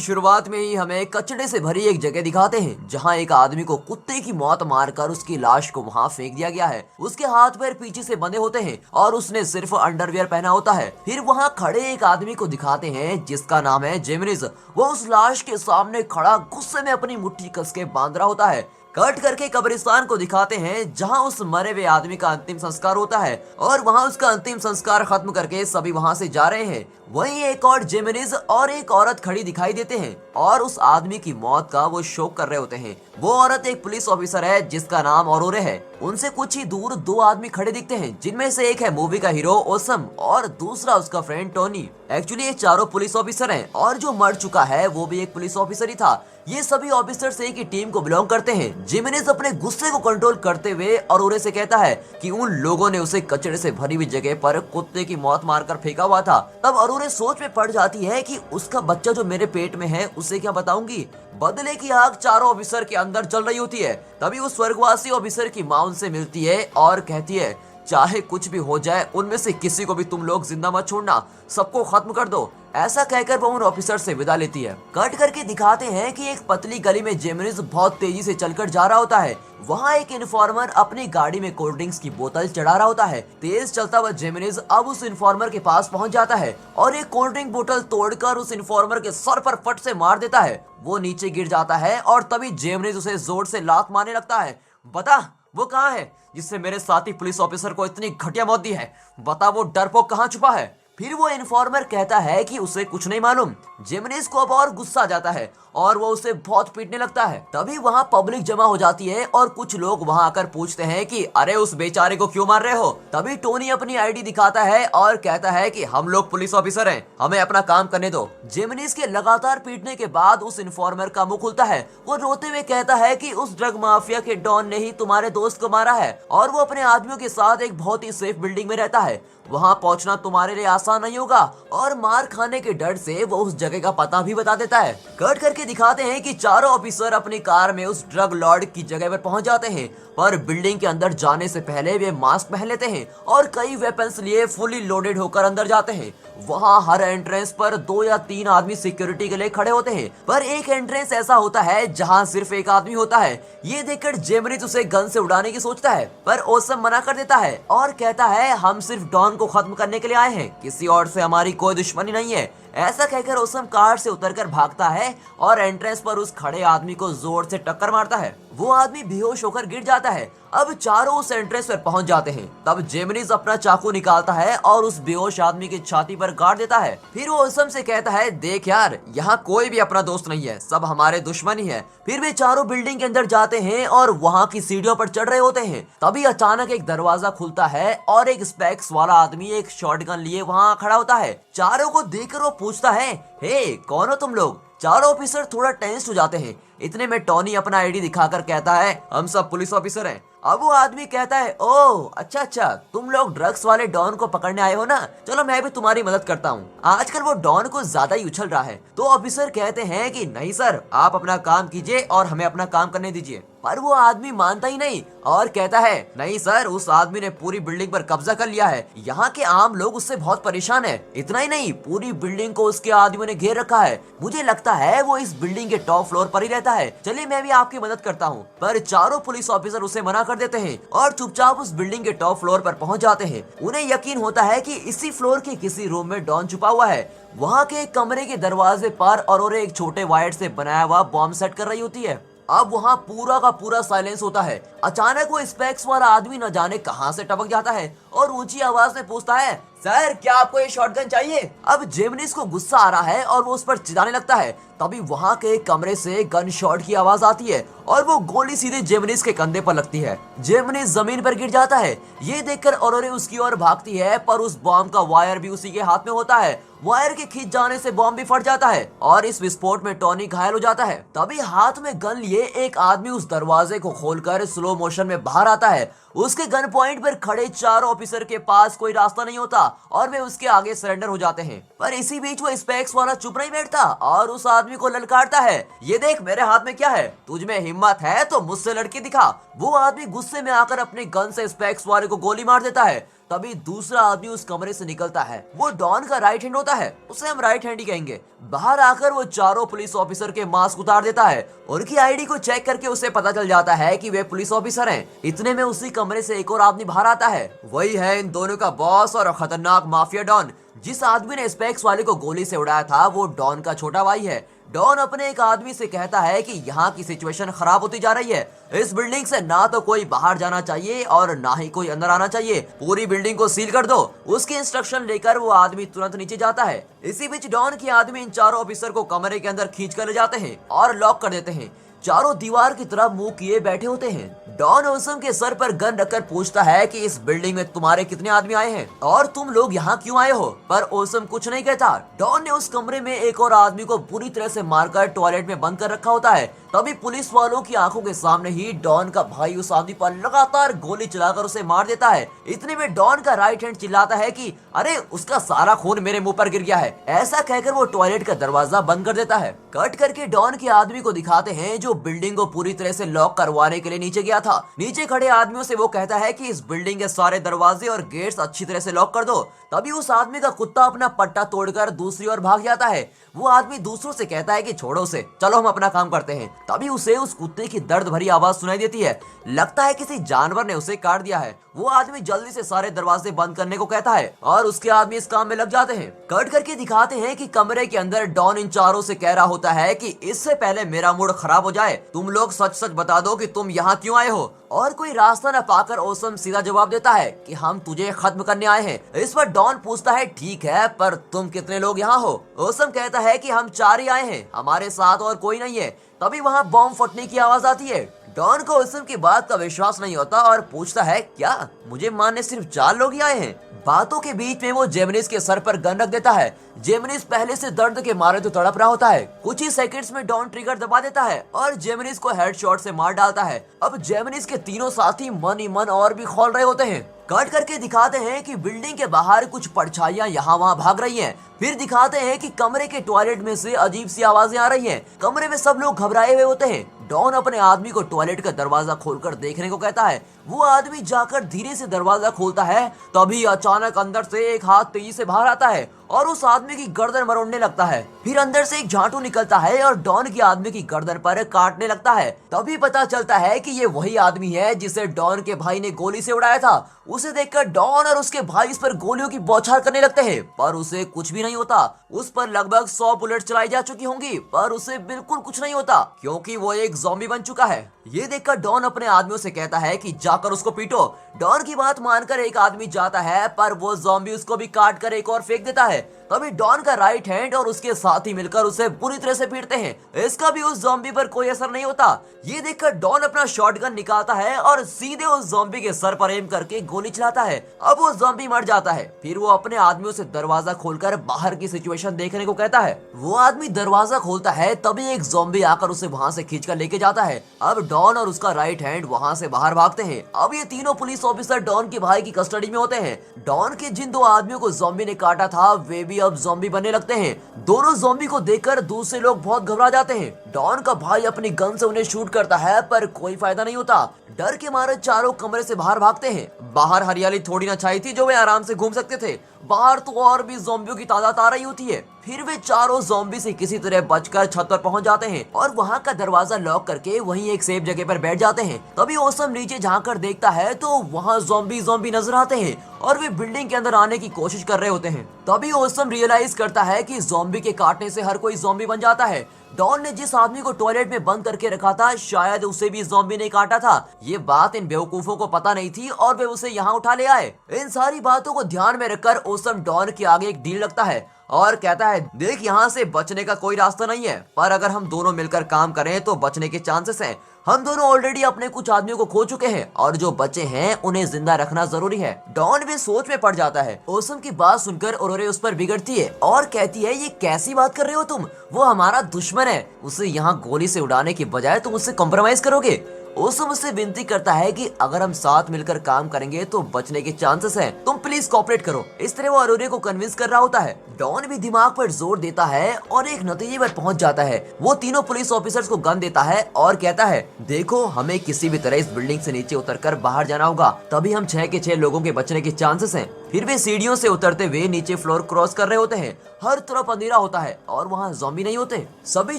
शुरुआत में ही हमें कचड़े से भरी एक जगह दिखाते हैं जहां एक आदमी को कुत्ते की मौत मारकर उसकी लाश को वहां फेंक दिया गया है। उसके हाथ पैर पीछे से बंधे होते हैं और उसने सिर्फ अंडरवियर पहना होता है। फिर वहां खड़े एक आदमी को दिखाते हैं जिसका नाम है जेमिनीज। वो उस लाश के सामने खड़ा गुस्से में अपनी मुट्ठी कस के बांध रहा होता है। कट करके कब्रिस्तान को दिखाते हैं जहां उस मरे हुए आदमी का अंतिम संस्कार होता है और वहां उसका अंतिम संस्कार खत्म करके सभी वहां से जा रहे हैं। वहीं एक और जेमिनीज और एक औरत खड़ी दिखाई देते हैं और उस आदमी की मौत का वो शोक कर रहे होते हैं। वो औरत एक पुलिस ऑफिसर है जिसका नाम औरोरे है। उनसे कुछ ही दूर दो आदमी खड़े दिखते हैं जिनमें से एक है मूवी का हीरो ओसम और दूसरा उसका फ्रेंड टोनी। एक्चुअली ये चारों पुलिस ऑफिसर हैं और जो मर चुका है वो भी एक पुलिस ऑफिसर ही था। ये सभी ऑफिसर्स एक ही टीम को बिलोंग करते हैं। जिमेनेज अपने गुस्से को कंट्रोल करते हुए औरोरे से कहता है कि उन लोगों ने उसे कचड़े से भरी हुई जगह पर कुत्ते की मौत मारकर फेंका हुआ था। तब औरोरे सोच में पड़ जाती है कि उसका बच्चा जो मेरे पेट में है उसे क्या बताऊंगी। बदले की आग चारों ऑफिसर के अंदर जल रही होती है। तभी उस स्वर्गवासी ऑफिसर की माँ उनसे मिलती है और कहती है चाहे कुछ भी हो जाए उनमें से किसी को भी तुम लोग जिंदा मत छोड़ना, सबको खत्म कर दो। ऐसा कहकर वो उन ऑफिसर से विदा लेती है। कट करके दिखाते हैं कि एक पतली गली में जेमिनीज बहुत तेजी से चलकर जा रहा होता है। वहाँ एक इन्फॉर्मर अपनी गाड़ी में कोल्ड ड्रिंक्स की बोतल चढ़ा रहा होता है। तेज चलता हुआ जेमिनीज अब उस इन्फॉर्मर के पास पहुँच जाता है और एक कोल्ड ड्रिंक बोतल तोड़कर उस इन्फॉर्मर के सर पर फट से मार देता है। वो नीचे गिर जाता है और तभी जेमिनीज उसे जोर से लात मारने लगता है। बता वो कहाँ है जिससे मेरे साथी पुलिस ऑफिसर को इतनी घटिया मौत दी है? बता वो डरपोक कहाँ छुपा है? फिर वो इन्फॉर्मर कहता है कि उसे कुछ नहीं मालूम। जेमिनीज को अब और गुस्सा आ जाता है और वो उसे बहुत पीटने लगता है। तभी वहाँ पब्लिक जमा हो जाती है और कुछ लोग वहाँ आकर पूछते हैं कि अरे उस बेचारे को क्यों मार रहे हो? तभी टोनी अपनी आईडी दिखाता है और कहता है कि हम लोग पुलिस ऑफिसर हैं, हमें अपना काम करने दो। जेमिनीज के लगातार पीटने के बाद उस इन्फॉर्मर का मुंह खुलता है। वो रोते हुए कहता है कि उस ड्रग माफिया के डॉन ने ही तुम्हारे दोस्त को मारा है और वो अपने आदमियों के साथ एक बहुत ही सेफ बिल्डिंग में रहता है। वहाँ पहुँचना तुम्हारे लिए आसान नहीं होगा और मार खाने के डर से वो उस जगह का पता भी बता देता है। कट करके दिखाते हैं कि चारों ऑफिसर अपनी कार में उस ड्रग लॉर्ड की जगह पर पहुंच जाते हैं, पर बिल्डिंग के अंदर जाने से पहले वे मास्क पहन लेते हैं और कई वेपन्स लिए फुली लोडेड होकर अंदर जाते हैं। वहाँ हर एंट्रेंस पर 2 या 3 आदमी सिक्योरिटी के लिए खड़े होते हैं, पर एक एंट्रेंस ऐसा होता है जहाँ सिर्फ एक आदमी होता है। ये देखकर जेमिनीज उसे गन से उड़ाने की सोचता है, पर ओसम मना कर देता है और कहता है हम सिर्फ डॉन को खत्म करने के लिए आए हैं, किसी और से हमारी कोई दुश्मनी नहीं है। ऐसा कहकर ओसम कार से उतरकर भागता है और एंट्रेंस पर उस खड़े आदमी को जोर से टक्कर मारता है। वो आदमी बेहोश होकर गिर जाता है। अब चारों उस एंट्रेंस पर पहुंच जाते हैं। तब जेमिनीज अपना चाकू निकालता है और उस बेहोश आदमी की छाती पर गाड़ देता है। फिर वो ओसम से कहता है देख यार, यहाँ कोई भी अपना दोस्त नहीं है, सब हमारे दुश्मन ही है। फिर वे चारों बिल्डिंग के अंदर जाते हैं और वहाँ की सीढ़ियों पर चढ़ रहे होते हैं। तभी अचानक एक दरवाजा खुलता है और एक स्पेक्स वाला आदमी एक शॉटगन लिए वहाँ खड़ा होता है। चारों को देखकर वो पूछता है हे कौन हो तुम लोग? चारों ऑफिसर थोड़ा टेंस्ड हो जाते हैं। इतने में टोनी अपना आईडी दिखाकर कहता है हम सब पुलिस ऑफिसर हैं। अब वो आदमी कहता है ओह अच्छा, तुम लोग ड्रग्स वाले डॉन को पकड़ने आए हो ना, चलो मैं भी तुम्हारी मदद करता हूँ। आजकल वो डॉन को ज्यादा ही उछल रहा है। तो ऑफिसर कहते हैं कि नहीं सर, आप अपना काम कीजिए और हमें अपना काम करने दीजिए। पर वो आदमी मानता ही नहीं और कहता है नहीं सर, उस आदमी ने पूरी बिल्डिंग पर कब्जा कर लिया है, यहाँ के आम लोग उससे बहुत परेशान है। इतना ही नहीं, पूरी बिल्डिंग को उसके आदमियों ने घेर रखा है। मुझे लगता है वो इस बिल्डिंग के टॉप फ्लोर पर ही रहता है, चलिए मैं भी आपकी मदद करता हूँ। पर चारों पुलिस ऑफिसर उसे मना कर देते हैं और चुपचाप उस बिल्डिंग के टॉप फ्लोर पर पहुँच जाते हैं। उन्हें यकीन होता है कि इसी फ्लोर के किसी रूम में डॉन छुपा हुआ है। वहाँ के एक कमरे के दरवाजे पर और एक छोटे वायर से बनाया हुआ बॉम्ब सेट कर रही होती है। अब वहाँ पूरा का पूरा साइलेंस होता है। अचानक वो स्पेक्स वाला आदमी न जाने कहां से टपक जाता है और ऊंची आवाज में पूछता है सर क्या आपको ये शॉटगन चाहिए? अब जेमिनीज को गुस्सा आ रहा है और वो उस पर चिल्लाने लगता है। तभी वहाँ के कमरे से गन शॉट की आवाज आती है और वो गोली सीधे जेमिनीज के कंधे पर लगती है। जेमिनीज जमीन पर गिर जाता है। ये देखकर औरोरे उसकी ओर भागती है, पर उस बॉम्ब का वायर भी उसी के हाथ में होता है। वायर के खींच जाने से बॉम्ब भी फट जाता है और इस विस्फोट में टोनी घायल हो जाता है। तभी हाथ में गन लिए एक आदमी उस दरवाजे को खोलकर स्लो मोशन में बाहर आता है। उसके गन पॉइंट पर खड़े चारों ऑफिसर के पास कोई रास्ता नहीं होता और वे उसके आगे सरेंडर हो जाते हैं। पर इसी बीच वो स्पेक्स वाला चुप नहीं बैठता और उस आदमी को ललकारता है ये देख मेरे हाथ में क्या है, तुझ में हिम्मत है तो मुझसे लड़के दिखा। वो आदमी गुस्से में आकर अपनी गन से स्पेक्स वाले को गोली मार देता है। तभी दूसरा आदमी उस कमरे से निकलता है। वो डॉन का राइट हैंड होता है, उसे हम राइट हैंड ही कहेंगे। बाहर आकर वो चारों पुलिस ऑफिसर के मास्क उतार देता है। उनकी आईडी को चेक करके उसे पता चल जाता है कि वे पुलिस ऑफिसर हैं। इतने में उसी कमरे से एक और आदमी बाहर आता है। वही है इन दोनों का बॉस और खतरनाक माफिया डॉन। जिस आदमी ने स्पेक्स वाले को गोली से उड़ाया था वो डॉन का छोटा भाई है। डॉन अपने एक आदमी से कहता है कि यहाँ की सिचुएशन खराब होती जा रही है। इस बिल्डिंग से ना तो कोई बाहर जाना चाहिए और ना ही कोई अंदर आना चाहिए। पूरी बिल्डिंग को सील कर दो। उसकी इंस्ट्रक्शन लेकर वो आदमी तुरंत नीचे जाता है। इसी बीच डॉन के आदमी इन चारों ऑफिसर को कमरे के अंदर खींच कर ले जाते हैं और लॉक कर देते हैं। चारों दीवार की तरफ मुंह किए बैठे होते हैं। डॉन ओसम के सर पर गन रखकर पूछता है कि इस बिल्डिंग में तुम्हारे कितने आदमी आए हैं और तुम लोग यहाँ क्यों आए हो, पर ओसम कुछ नहीं कहता। डॉन ने उस कमरे में एक और आदमी को बुरी तरह से मारकर टॉयलेट में बंद कर रखा होता है। तभी पुलिस वालों की आंखों के सामने ही डॉन का भाई उस आदमी पर लगातार गोली चलाकर उसे मार देता है। इतने में डॉन का राइट हैंड चिल्लाता है कि अरे उसका सारा खून मेरे मुंह पर गिर गया है। ऐसा कहकर वो टॉयलेट का दरवाजा बंद कर देता है। कट करके डॉन के आदमी को दिखाते हैं जो बिल्डिंग को पूरी तरह से लॉक करवाने के लिए नीचे गया था। नीचे खड़े आदमियों से वो कहता है कि इस बिल्डिंग के सारे दरवाजे और गेट्स अच्छी तरह से लॉक कर दो। तभी उस आदमी का कुत्ता अपना पट्टा तोड़कर दूसरी ओर भाग जाता है। वो आदमी दूसरों से कहता है कि छोड़ो उसे, चलो हम अपना काम करते हैं। तभी उसे उस कुत्ते की दर्द भरी आवाज सुनाई देती है। लगता है किसी जानवर ने उसे काट दिया है। वो आदमी जल्दी से सारे दरवाजे बंद करने को कहता है और उसके आदमी इस काम में लग जाते हैं। कट करके दिखाते हैं कि कमरे के अंदर डॉन इन चारों से कह रहा होता है कि इससे पहले मेरा मूड खराब हो जाए तुम लोग सच सच बता दो कि तुम यहाँ क्यों आए हो। और कोई रास्ता न पाकर ओसम सीधा जवाब देता है कि हम तुझे खत्म करने आए हैं। इस पर डॉन पूछता है ठीक है, पर तुम कितने लोग यहाँ हो। ओसम कहता है कि हम 4 ही आए हैं, हमारे साथ और कोई नहीं है। तभी वहाँ बॉम्ब फटने की आवाज आती है। डॉन को ओसम की बात का विश्वास नहीं होता और पूछता है क्या मुझे मारने सिर्फ 4 लोग ही आए हैं। बातों के बीच में वो जेमिनिस के सर पर गन रख देता है। जेमिनिस पहले से दर्द के मारे तो तड़प रहा होता है। कुछ ही सेकंड्स में डॉन ट्रिगर दबा देता है और जेमिनिस को हेडशॉट से मार डालता है। अब जेमिनिस के तीनों साथी मन ही मन और भी खौल रहे होते हैं। कट करके दिखाते हैं कि बिल्डिंग के बाहर कुछ परछाइयां यहाँ वहाँ भाग रही हैं। फिर दिखाते हैं कि कमरे के टॉयलेट में से अजीब सी आवाजें आ रही हैं। कमरे में सब लोग घबराए हुए होते हैं। डॉन अपने आदमी को टॉयलेट का दरवाजा खोलकर देखने को कहता है। वो आदमी जाकर धीरे से दरवाजा खोलता है। तभी अचानक अंदर से एक हाथ तेजी से बाहर आता है और उस आदमी की गर्दन मरोड़ने लगता है। फिर अंदर से एक झाटू निकलता है और डॉन के आदमी की गर्दन पर काटने लगता है। तभी पता चलता है कि ये वही आदमी है जिसे डॉन के भाई ने गोली से उड़ाया था। उसे देखकर डॉन और उसके भाई इस पर गोलियों की बौछार करने लगते हैं, पर उसे कुछ भी नहीं होता। उस पर लगभग 100 बुलेट चलाई जा चुकी होंगी, पर उसे बिल्कुल कुछ नहीं होता क्योंकि वो एक ज़ॉम्बी बन चुका है। ये देखकर डॉन अपने आदमियों से कहता है कि जाकर उसको पीटो। डॉन की बात मानकर एक आदमी जाता है, पर वो ज़ॉम्बी उसको भी काट कर एक और फेंक देता है। तभी डॉन का राइट हैंड और उसके साथी मिलकर उसे बुरी तरह से पीटते हैं। इसका भी उस ज़ॉम्बी पर कोई असर नहीं होता। ये देखकर डॉन अपना शॉटगन निकालता है और सीधे उस ज़ॉम्बी के सर पर एम करके गोली चलाता है। अब वो ज़ॉम्बी मर जाता है। फिर वो अपने आदमियों से दरवाजा खोलकर बाहर की सिचुएशन देखने को कहता है। वो आदमी दरवाजा खोलता है, तभी एक ज़ॉम्बी आकर उसे वहाँ से खींचकर लेके जाता है। अब डॉन और उसका राइट हैंड वहाँ से बाहर भागते हैं। अब ये तीनों पुलिस ऑफिसर डॉन के भाई की कस्टडी में होते हैं। डॉन के जिन 2 आदमियों को ज़ॉम्बी ने काटा था वे भी अब ज़ॉम्बी बनने लगते हैं। दोनों ज़ॉम्बी को देखकर दूसरे लोग बहुत घबरा जाते हैं। डॉन का भाई अपनी गन से उन्हें शूट करता है, पर कोई फायदा नहीं होता। डर के मारे चारों कमरे से बाहर भागते हैं। बाहर हरियाली थोड़ी ना छाई थी जो वे आराम से घूम सकते थे। बाहर तो और भी ज़ॉम्बियों की तादाद आ रही होती है। फिर वे चारों ज़ॉम्बी से किसी तरह बचकर छत पर पहुंच जाते हैं और वहां का दरवाजा लॉक करके वहीं एक सेफ जगह पर बैठ जाते हैं। तभी ओसम नीचे झांक कर देखता है तो वहां ज़ॉम्बी नजर आते हैं और वे बिल्डिंग के अंदर आने की कोशिश कर रहे होते हैं। तभी ओसम रियलाइज करता है कि ज़ॉम्बी के काटने से हर कोई ज़ॉम्बी बन जाता है। डॉन ने जिस आदमी को टॉयलेट में बंद करके रखा था शायद उसे भी ज़ॉम्बी ने काटा था। ये बात इन बेवकूफों को पता नहीं थी और वे उसे यहाँ उठा ले आए। इन सारी बातों को ध्यान में रखकर ओसम डॉन के आगे एक डील रखता है और कहता है देख यहाँ से बचने का कोई रास्ता नहीं है, पर अगर हम दोनों मिलकर काम करें तो बचने के चांसेस हैं। हम दोनों ऑलरेडी अपने कुछ आदमियों को खो चुके हैं और जो बचे हैं उन्हें जिंदा रखना जरूरी है। डॉन भी सोच में पड़ जाता है। ओसम की बात सुनकर औरोरे उस पर बिगड़ती है और कहती है ये कैसी बात कर रहे हो तुम, वो हमारा दुश्मन है, उसे यहाँ गोली से उड़ाने की बजाय तुम उससे कॉम्प्रोमाइज करोगे। ओसम उससे विनती करता है कि अगर हम साथ मिलकर काम करेंगे तो बचने के चांसेस हैं, तुम प्लीज कोऑपरेट करो। इस तरह वो अरोरे को कन्विंस कर रहा होता है। डॉन भी दिमाग पर जोर देता है और एक नतीजे पर पहुंच जाता है। वो तीनों पुलिस ऑफिसर्स को गन देता है और कहता है, देखो हमें किसी भी तरह इस बिल्डिंग से नीचे उतरकर बाहर जाना होगा, तभी हम 6 के 6 लोगों के बचने के चांसेस हैं। फिर वे सीढ़ियों से उतरते हुए नीचे फ्लोर क्रॉस कर रहे होते हैं। हर तरफ अंधेरा होता है और वहाँ ज़ॉम्बी नहीं होते। सभी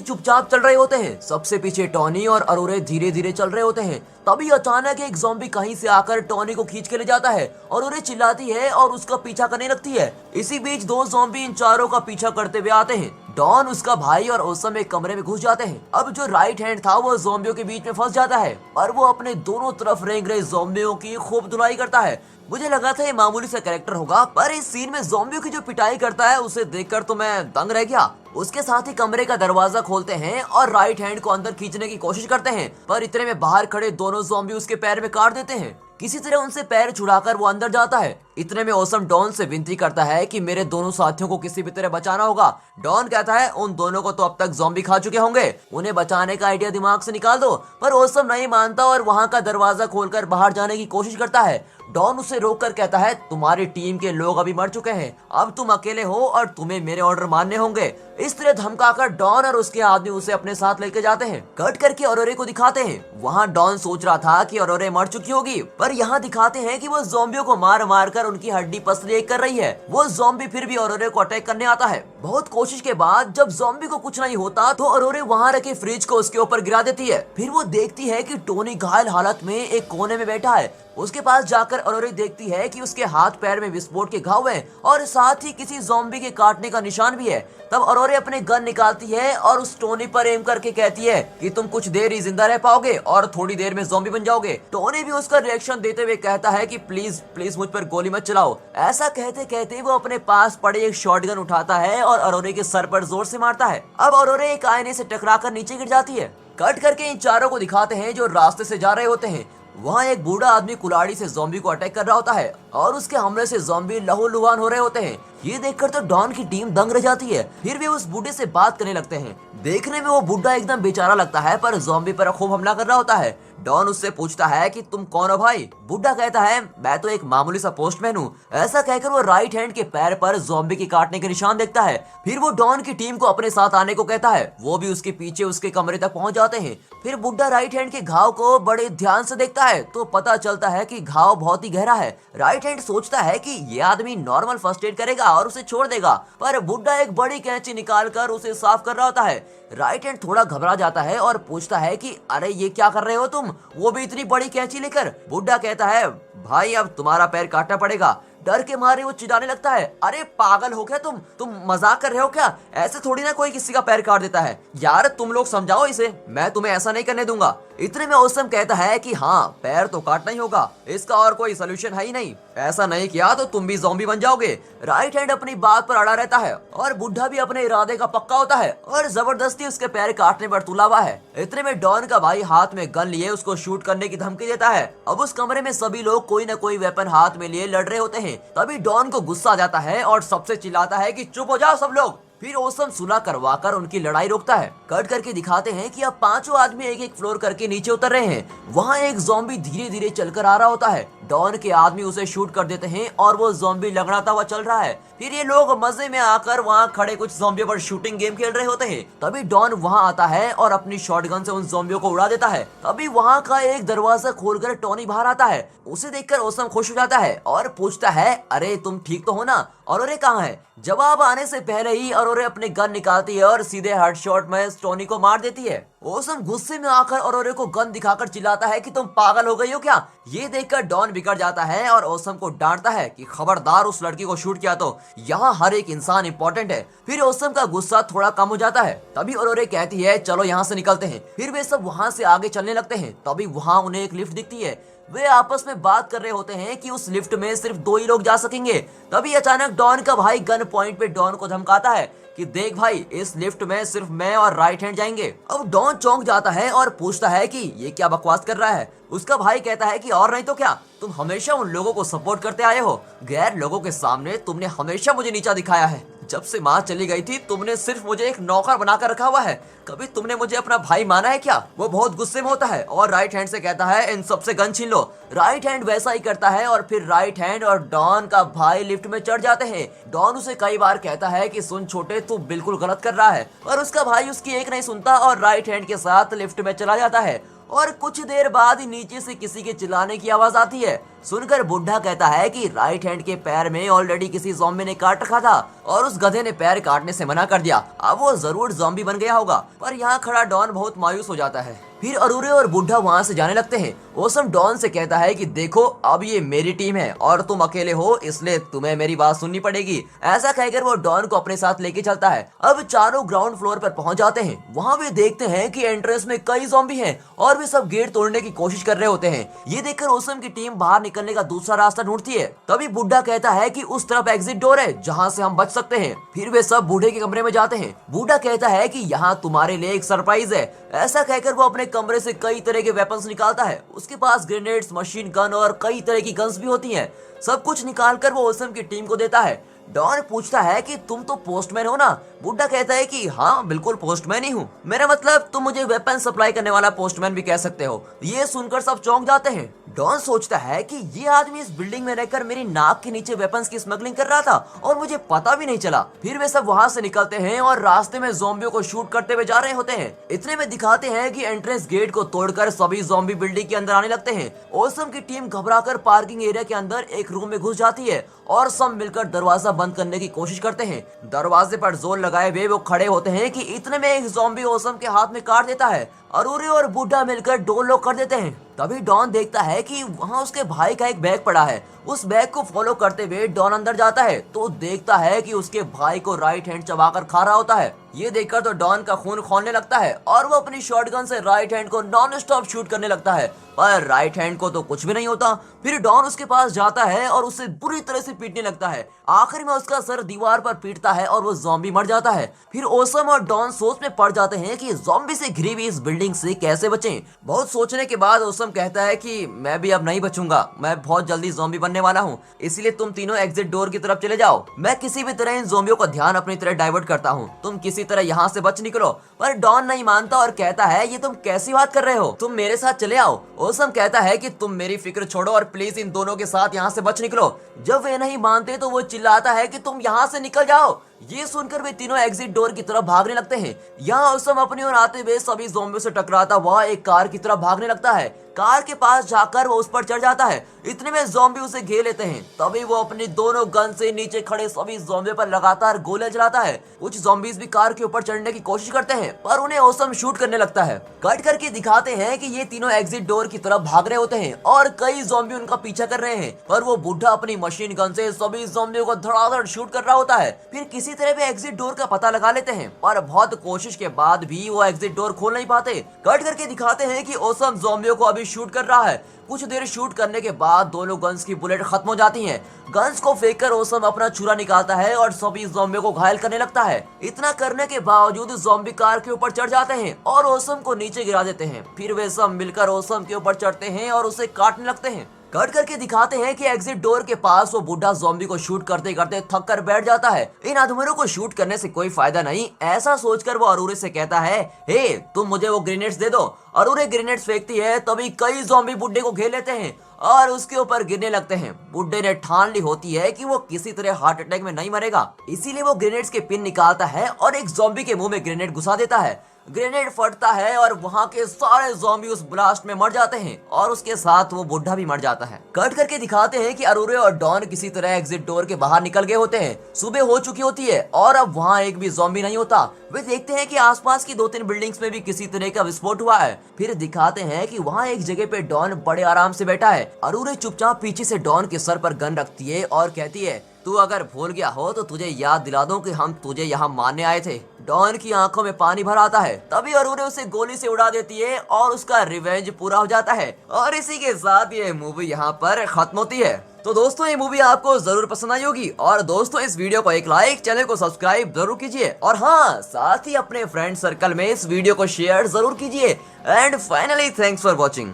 चुपचाप चल रहे होते हैं। सबसे पीछे टॉनी और अरोरे धीरे धीरे चल रहे होते हैं। तभी अचानक एक ज़ॉम्बी कहीं से आकर टॉनी को खींच के ले जाता है। अरोरे चिल्लाती है और उसका पीछा करने लगती है। इसी बीच 2 ज़ॉम्बी इन चारों का पीछा करते हुए आते हैं। डॉन, उसका भाई और ओसम एक कमरे में घुस जाते हैं। अब जो राइट हैंड था वो ज़ॉम्बियों के बीच में फंस जाता है और वो अपने दोनों तरफ रेंग रहे ज़ॉम्बियों की खूब धुलाई करता है। मुझे लगा था ये मामूली सा कैरेक्टर होगा, पर इस सीन में ज़ॉम्बियों की जो पिटाई करता है उसे देखकर तो मैं दंग रह गया। उसके साथ ही कमरे का दरवाजा खोलते हैं और राइट हैंड को अंदर खींचने की कोशिश करते हैं, पर इतने में बाहर खड़े दोनों ज़ॉम्बी उसके पैर में काट देते हैं। किसी तरह उनसे पैर छुड़ाकर वो अंदर जाता है। इतने में ओसम डॉन से विनती करता है कि मेरे दोनों साथियों को किसी भी तरह बचाना होगा। डॉन कहता है, उन दोनों को तो अब तक ज़ॉम्बी खा चुके होंगे, उन्हें बचाने का आइडिया दिमाग से निकाल दो। पर ओसम नहीं मानता और वहाँ का दरवाजा खोलकर बाहर जाने की कोशिश करता है। डॉन उसे रोककर कहता है, तुम्हारी टीम के लोग अभी मर चुके हैं, अब तुम अकेले हो और तुम्हें मेरे ऑर्डर मानने होंगे। इस तरह धमकाकर डॉन और उसके आदमी उसे अपने साथ लेके जाते हैं। कट करके अरोरे को दिखाते हैं। वहाँ डॉन सोच रहा था कि अरोरे मर चुकी होगी, पर यहाँ दिखाते हैं कि वो ज़ॉम्बियों को मार मार कर उनकी हड्डी पसली एक कर रही है। वो ज़ॉम्बी फिर भी अरोरे को अटैक करने आता है। बहुत कोशिश के बाद जब ज़ॉम्बी को कुछ नहीं होता तो अरोरे वहाँ रखे फ्रिज को उसके ऊपर गिरा देती है। फिर वो देखती है कि टोनी घायल हालत में एक कोने में बैठा है। उसके पास जाकर अरोरे देखती है कि उसके हाथ पैर में विस्फोट के घाव हैं और साथ ही किसी ज़ॉम्बी के काटने का निशान भी है। तब अरोरे अपने गन निकालती है और उस टोनी पर एम करके कहती है कि तुम कुछ देर ही जिंदा रह पाओगे और थोड़ी देर में ज़ॉम्बी बन जाओगे। टोनी भी उसका रिएक्शन देते हुए कहता है कि प्लीज प्लीज मुझ पर गोली मत चलाओ। ऐसा कहते कहते वो अपने पास पड़े एक शॉटगन उठाता है और अरोरे के सर पर जोर से मारता है। अब अरोरे एक आईने से टकराकर नीचे गिर जाती है। कट करके इन चारों को दिखाते हैं जो रास्ते से जा रहे होते हैं। वहाँ एक बूढ़ा आदमी कुल्हाड़ी से ज़ॉम्बी को अटैक कर रहा होता है और उसके हमले से ज़ॉम्बी लहूलुहान हो रहे होते हैं। ये देखकर तो डॉन की टीम दंग रह जाती है। फिर वे उस बूढ़े से बात करने लगते हैं। देखने में वो बूढ़ा एकदम बेचारा लगता है, पर ज़ॉम्बी पर खूब हमला कर रहा होता है। डॉन उससे पूछता है कि तुम कौन हो भाई? बूढ़ा कहता है, मैं तो एक मामूली सा पोस्टमैन हूँ। ऐसा कहकर वो राइट हैंड के पैर पर ज़ॉम्बी के काटने के निशान देखता है। फिर वो डॉन की टीम को अपने साथ आने को कहता है। वो भी उसके पीछे उसके कमरे तक पहुंच जाते हैं। फिर बुढ़ा राइट हैंड के घाव को बड़े ध्यान से देखता है तो पता चलता है कि घाव बहुत ही गहरा है। राइट हैंड सोचता है कि ये आदमी नॉर्मल फर्स्ट एड करेगा और उसे छोड़ देगा, पर बुढ़ा एक बड़ी कैंची निकालकर उसे साफ कर रहा होता है। राइट हैंड थोड़ा घबरा जाता है और पूछता है कि अरे ये क्या कर रहे हो तुम, वो भी इतनी बड़ी कैंची लेकर। बुढ़ा कहता है, भाई अब तुम्हारा पैर काटना पड़ेगा। डर के मारे वो चिल्लाने लगता है, अरे पागल हो क्या तुम मजाक कर रहे हो क्या? ऐसे थोड़ी ना कोई किसी का पैर काट देता है यार, तुम लोग समझाओ इसे, मैं तुम्हें ऐसा नहीं करने दूंगा। इतने में ओसम कहता है कि हाँ, पैर तो काटना ही होगा, इसका और कोई सोल्यूशन है ही नहीं। ऐसा नहीं किया तो तुम भी ज़ॉम्बी बन जाओगे। राइट हैंड अपनी बात पर अड़ा रहता है और बुढ़ा भी अपने इरादे का पक्का होता है और जबरदस्ती उसके पैर काटने पर तुला हुआ है। इतने में डॉन का भाई हाथ में गन लिए उसको शूट करने की धमकी देता है। अब उस कमरे में सभी लोग कोई न कोई वेपन हाथ में लिए लड़ रहे होते हैं। तभी डॉन को गुस्सा आ जाता है और सबसे चिल्लाता है कि चुप हो जाओ सब लोग। फिर ओसम सुलह करवाकर उनकी लड़ाई रोकता है। कट करके दिखाते हैं कि अब 5 आदमी एक एक फ्लोर करके नीचे उतर रहे हैं। वहाँ एक ज़ॉम्बी धीरे धीरे चलकर आ रहा होता है। डॉन के आदमी उसे शूट कर देते हैं और वो ज़ॉम्बी लगड़ाता हुआ चल रहा है। फिर ये लोग मजे में आकर वहाँ खड़े कुछ ज़ॉम्बियों पर शूटिंग गेम खेल रहे होते हैं। तभी डॉन वहाँ आता है और अपनी शॉटगन से उन ज़ॉम्बियों को उड़ा देता है। तभी वहाँ का एक दरवाजा खोलकर टोनी बाहर आता है। उसे देखकर ओसम खुश हो जाता है और पूछता है, अरे तुम ठीक तो हो ना? अरोरे कहाँ है? जवाब आने से पहले ही अरोरे अपने गन निकालती है और सीधे हेडशॉट में टोनी को मार देती है। ओसम गुस्से में आकर अरोरे को गन दिखाकर चिल्लाता है कि तुम पागल हो गई हो क्या? ये देखकर डॉन बिगड़ जाता है और ओसम को डांटता है कि खबरदार उस लड़की को शूट किया तो, यहाँ हर एक इंसान इंपॉर्टेंट है। फिर ओसम का गुस्सा थोड़ा कम हो जाता है। तभी अरोरे कहती है, चलो यहाँ से निकलते हैं। फिर वे सब वहाँ से आगे चलने लगते हैं। तभी वहाँ उन्हें एक लिफ्ट दिखती है। वे आपस में बात कर रहे होते हैं कि उस लिफ्ट में सिर्फ 2 ही लोग जा सकेंगे। तभी अचानक डॉन का भाई गन पॉइंट पे डॉन को धमकाता है कि देख भाई, इस लिफ्ट में सिर्फ मैं और राइट हैंड जाएंगे। अब डॉन चौंक जाता है और पूछता है कि ये क्या बकवास कर रहा है। उसका भाई कहता है कि और नहीं तो क्या, तुम हमेशा उन लोगों को सपोर्ट करते आए हो, गैर लोगों के सामने तुमने हमेशा मुझे नीचा दिखाया है। जब से माँ चली गई थी तुमने सिर्फ मुझे एक नौकर बनाकर रखा हुआ है, कभी तुमने मुझे अपना भाई माना है क्या? वो बहुत गुस्से में होता है और राइट हैंड से कहता है इन सबसे गन छीन लो। राइट हैंड वैसा ही करता है और फिर राइट हैंड और डॉन का भाई लिफ्ट में चढ़ जाते हैं। डॉन उसे कई बार कहता है कि सुन छोटे, तू बिल्कुल गलत कर रहा है, पर उसका भाई उसकी एक नहीं सुनता और राइट हैंड के साथ लिफ्ट में चला जाता है। और कुछ देर बाद ही नीचे से किसी के चिल्लाने की आवाज आती है। सुनकर बुढ़ा कहता है कि राइट हैंड के पैर में ऑलरेडी किसी ज़ॉम्बी ने काट रखा था और उस गधे ने पैर काटने से मना कर दिया। अब वो जरूर ज़ॉम्बी बन गया होगा। पर यहाँ खड़ा डॉन बहुत मायूस हो जाता है। फिर अरूरे और बुढ़ा वहाँ से जाने लगते हैं। ओसम डॉन से कहता है कि देखो अब ये मेरी टीम है और तुम अकेले हो, इसलिए तुम्हें मेरी बात सुननी पड़ेगी। ऐसा कहकर वो डॉन को अपने साथ लेके चलता है। अब चारों ग्राउंड फ्लोर पर पहुंच जाते हैं। वहाँ वे देखते हैं कि एंट्रेंस में कई ज़ॉम्बी हैं और वे सब गेट तोड़ने की कोशिश कर रहे होते हैं। ये देखकर ओसम की टीम बाहर निकलने का दूसरा रास्ता ढूंढती है। तभी बुढ़ा कहता है कि उस तरफ एग्जिट डोर है जहाँ से हम बच सकते हैं। फिर वे सब बूढ़े के कमरे में जाते हैं। बूढ़ा कहता है कि यहाँ तुम्हारे लिए एक सरप्राइज है। ऐसा कहकर वो अपने कमरे से कई तरह के वेपन्स निकालता है। उसके पास ग्रेनेड्स, मशीन गन और कई तरह की गन्स भी होती हैं। सब कुछ निकालकर वो ओसम की टीम को देता है। डॉन पूछता है कि तुम तो पोस्टमैन हो ना? बुड्ढा कहता है कि हाँ बिल्कुल पोस्टमैन ही हूँ, मेरा मतलब तुम मुझे वेपन सप्लाई करने वाला पोस्टमैन भी कह सकते हो। ये सुनकर सब चौंक जाते हैं। डॉन सोचता है कि ये आदमी इस बिल्डिंग में रहकर मेरी नाक के नीचे वेपन्स की स्मगलिंग कर रहा था और मुझे पता भी नहीं चला। फिर वे सब वहाँ से निकलते हैं और रास्ते में ज़ॉम्बियों को शूट करते हुए जा रहे होते हैं। इतने में दिखाते हैं कि एंट्रेंस गेट को तोड़कर सभी ज़ॉम्बी बिल्डिंग के अंदर आने लगते हैं। ओसम की टीम घबराकर पार्किंग एरिया के अंदर एक रूम में घुस जाती है और सब मिलकर दरवाजा बंद करने की कोशिश करते हैं। दरवाजे पर जोर लगाए हुए वो खड़े होते हैं कि इतने में एक ज़ॉम्बी ओसम के हाथ में काट देता है। अरूरी और बुड्ढा मिलकर डोर लॉक कर देते हैं। तभी डॉन देखता है कि वहाँ उसके भाई का एक बैग पड़ा है। उस बैग को फॉलो करते हुए डॉन अंदर जाता है तो देखता है कि उसके भाई को राइट हैंड चबाकर खा रहा होता है। ये देखकर तो डॉन का खून खौलने लगता है और वो अपनी शॉटगन से राइट हैंड को नॉन स्टॉप शूट करने लगता है, पर राइट हैंड को तो कुछ भी नहीं होता। फिर डॉन उसके पास जाता है और उसे बुरी तरह से पीटने लगता है। आखिर में उसका सर दीवार पर पीटता है और वो ज़ॉम्बी मर जाता है। फिर ओसम और डॉन सोच में पड़ जाते हैं कि ज़ॉम्बी से घिरी हुई इस बिल्डिंग से कैसे बचें। बहुत सोचने के बाद ओसम कहता है कि मैं भी अब नहीं बचूंगा, मैं बहुत जल्दी ज़ॉम्बी बनने वाला हूँ, इसलिए तुम तीनों एग्जिट डोर की तरफ चले जाओ। मैं किसी भी तरह इन ज़ॉम्बियों का ध्यान अपनी तरफ डाइवर्ट करता हूँ, तुम किसी तरह यहाँ से बच निकलो। पर डॉन नहीं मानता और कहता है ये तुम कैसी बात कर रहे हो, तुम मेरे साथ चले आओ। ओसम कहता है कि तुम मेरी फिक्र छोड़ो और प्लीज इन दोनों के साथ यहाँ से बच निकलो। जब वे नहीं मानते तो वो चिल्लाता है कि तुम यहाँ से निकल जाओ। ये सुनकर वे तीनों एग्जिट डोर की तरफ भागने लगते हैं। यहाँ ओसम अपनी ओर आते हुए सभी ज़ॉम्बियों से टकराता हुआ एक कार की तरफ भागने लगता है। कार के पास जाकर वो उस पर चढ़ जाता है। इतने में ज़ॉम्बी उसे घेर लेते हैं। तभी वो अपनी दोनों गन से नीचे खड़े सभी ज़ॉम्बियों पर लगातार गोलियां चलाता है। कुछ ज़ॉम्बीज भी कार के ऊपर चढ़ने की कोशिश करते हैं पर उन्हें ओसम शूट करने लगता है। कट करके दिखाते हैं कि ये तीनों एग्जिट डोर की तरफ भाग रहे होते हैं और कई ज़ॉम्बी उनका पीछा कर रहे हैं, पर वो बुढ़ा अपनी मशीन गन से सभी ज़ॉम्बियों को धड़ाधड़ शूट कर रहा होता है। फिर किसी तरह वे एग्जिट डोर का पता लगा लेते हैं, पर बहुत कोशिश के बाद भी वो एग्जिट डोर खोल नहीं पाते। कट करके दिखाते हैं कि ओसम ज़ॉम्बियों को अभी शूट कर रहा है। कुछ देर शूट करने के बाद दोनों गन्स की बुलेट खत्म हो जाती हैं। गन्स को फेंककर ओसम अपना छुरा निकालता है और सभी ज़ॉम्बियों को घायल करने लगता है। इतना करने के बावजूद ज़ॉम्बी कार के ऊपर चढ़ जाते हैं और ओसम को नीचे गिरा देते हैं। फिर वे सब मिलकर ओसम के ऊपर चढ़ते हैं और उसे काटने लगते हैं। कट करके दिखाते हैं कि एग्जिट डोर के पास वो बुढ़ा ज़ॉम्बी को शूट करते करते थक कर बैठ जाता है। इन आदमियों को शूट करने से कोई फायदा नहीं, ऐसा सोचकर वो अरूरे से कहता है, हे तुम मुझे वो ग्रेनेड्स दे दो। अरूरे ग्रेनेड्स फेंकती है, तभी कई ज़ॉम्बी बुड्ढे को घेर लेते हैं और उसके ऊपर गिरने लगते हैं। बुड्ढे ने ठान ली होती है कि वो किसी तरह हार्ट अटैक में नहीं मरेगा, इसीलिए वो ग्रेनेड्स के पिन निकालता है और एक ज़ॉम्बी के मुंह में ग्रेनेड घुसा देता है। ग्रेनेड फटता है और वहाँ के सारे ज़ॉम्बी उस ब्लास्ट में मर जाते हैं और उसके साथ वो बुढ़ा भी मर जाता है। कट करके दिखाते हैं कि अरूरे और डॉन किसी तरह एग्जिट डोर के बाहर निकल गए होते हैं। सुबह हो चुकी होती है और अब वहाँ एक भी ज़ॉम्बी नहीं होता। वे देखते हैं कि आसपास की 2-3 बिल्डिंग्स में भी किसी तरह का विस्फोट हुआ है। फिर दिखाते हैं कि वहाँ एक जगह पे डॉन बड़े आराम से बैठा है। अरूरे चुपचाप पीछे से डॉन के सर पर गन रखती है और कहती है, तू अगर भूल गया हो तो तुझे याद दिला दूं कि हम तुझे यहाँ मारने आए थे। डॉन की आंखों में पानी भर आता है। तभी अरूरे उसे गोली से उड़ा देती है और उसका रिवेंज पूरा हो जाता है। और इसी के साथ ये मूवी यहाँ पर खत्म होती है। तो दोस्तों ये मूवी आपको जरूर पसंद आई होगी और दोस्तों इस वीडियो को एक लाइक, चैनल को सब्सक्राइब जरूर कीजिए और हाँ साथ ही अपने फ्रेंड सर्कल में इस वीडियो को शेयर जरूर कीजिए। And finally thanks for watching.